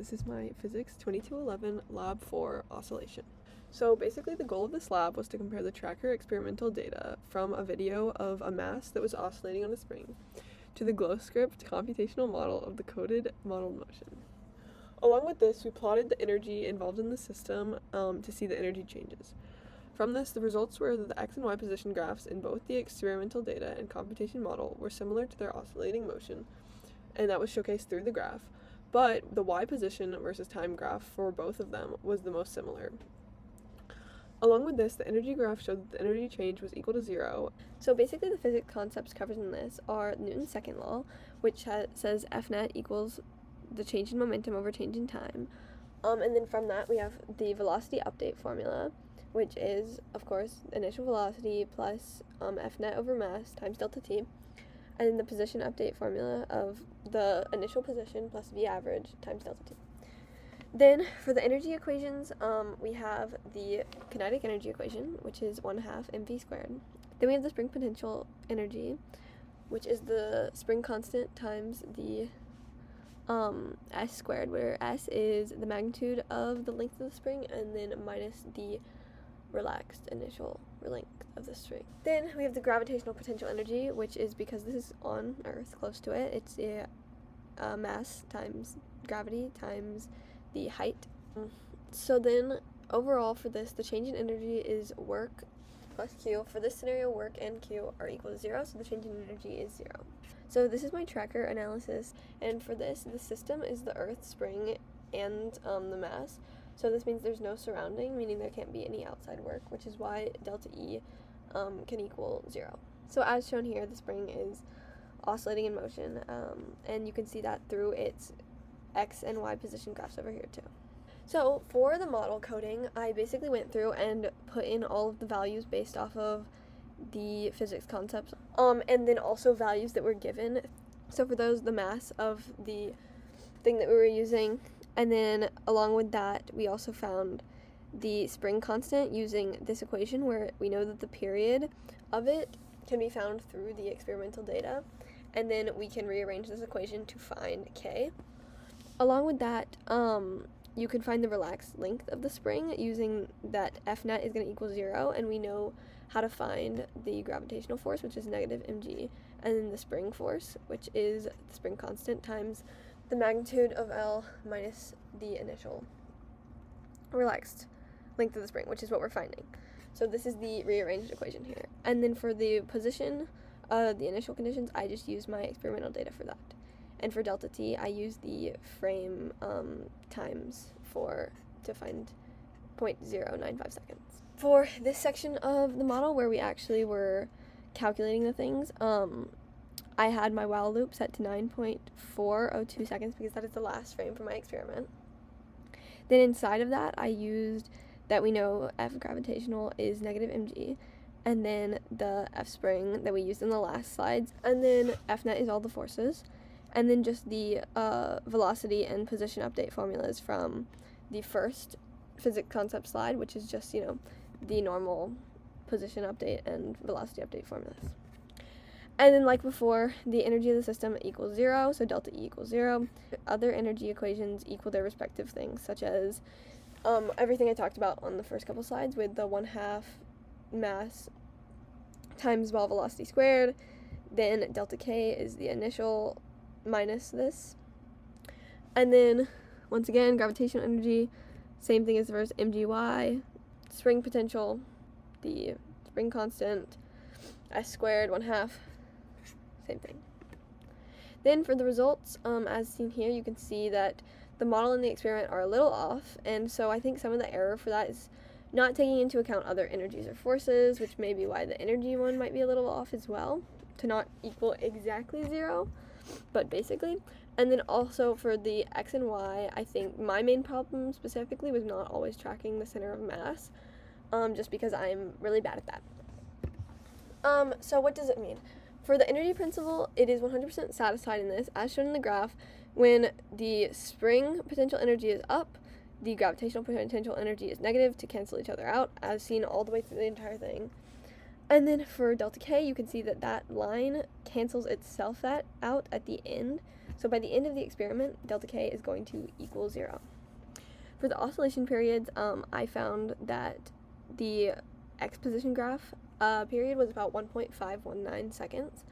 This is my Physics 2211 Lab 4 oscillation. So basically the goal of this lab was to compare the tracker experimental data from a video of a mass that was oscillating on a spring to the glow script computational model of the coded modeled motion. Along with this, we plotted the energy involved in the system to see the energy changes. From this, the results were that the x and y position graphs in both the experimental data and computation model were similar to their oscillating motion, and that was showcased through the graph, but the y position versus time graph for both of them was the most similar. Along with this, the energy graph showed that the energy change was equal to 0. So basically the physics concepts covered in this are Newton's second law, which says F net equals the change in momentum over change in time. And then from that we have the velocity update formula, which is, of course, initial velocity plus F net over mass times delta t. And then the position update formula of the initial position plus V average times delta t. Then for the energy equations, we have the kinetic energy equation, which is 1/2 mv squared. Then we have the spring potential energy, which is the spring constant times the s squared, where s is the magnitude of the length of the spring and then minus the relaxed initial length of the spring. Then we have the gravitational potential energy, which is, because this is on Earth, close to it, it's a mass times gravity times the height. So then overall for this, the change in energy is work plus Q. For this scenario, work and Q are equal to 0, so the change in energy is 0. So this is my tracker analysis, and for this, the system is the Earth, spring, and the mass. So this means there's no surrounding, meaning there can't be any outside work, which is why delta E can equal 0. So as shown here, the spring is oscillating in motion, and you can see that through its x and y position graphs over here too. So for the model coding, I basically went through and put in all of the values based off of the physics concepts, and then also values that were given. So for those, the mass of the thing that we were using, and then along with that, we also found the spring constant using this equation, where we know that the period of it can be found through the experimental data, and then we can rearrange this equation to find k. Along with that, you can find the relaxed length of the spring using that F net is going to equal 0, and we know how to find the gravitational force, which is negative mg, and then the spring force, which is the spring constant times the magnitude of L minus the initial relaxed length of the spring, which is what we're finding. So this is the rearranged equation here. And then for the position, the initial conditions, I just used my experimental data for that. And for delta t, I used the frame times to find 0.095 seconds. For this section of the model where we actually were calculating the things, I had my while loop set to 9.402 seconds because that is the last frame for my experiment. Then inside of that, I used that we know F gravitational is negative mg, and then the F spring that we used in the last slides, and then F net is all the forces, and then just the velocity and position update formulas from the first physics concept slide, which is just, the normal position update and velocity update formulas. And then, like before, the energy of the system equals 0, so delta E equals 0. Other energy equations equal their respective things, such as everything I talked about on the first couple slides with the 1/2 mass times ball velocity squared. Then delta K is the initial minus this. And then, once again, gravitational energy, same thing as the first, mgy, spring potential, the spring constant, s squared, 1/2, same thing. Then for the results, as seen here, you can see that the model and the experiment are a little off, and so I think some of the error for that is not taking into account other energies or forces, which may be why the energy one might be a little off as well, to not equal exactly 0, but basically. And then also for the x and y, I think my main problem specifically was not always tracking the center of mass, just because I'm really bad at that. So what does it mean? For the energy principle, it is 100% satisfied in this, as shown in the graph. When the spring potential energy is up, the gravitational potential energy is negative to cancel each other out, as seen all the way through the entire thing. And then for delta K, you can see that that line cancels itself out at the end. So by the end of the experiment, delta K is going to equal 0. For the oscillation periods, I found that the x position graph period was about 1.519 seconds,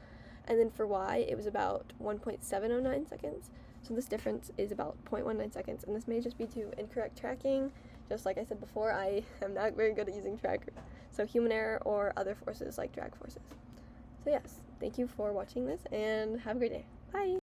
and then for y, it was about 1.709 seconds. So this difference is about 0.19 seconds, and this may just be due to incorrect tracking. Just like I said before, I am not very good at using trackers, so human error or other forces like drag forces. So yes, thank you for watching this, and have a great day. Bye!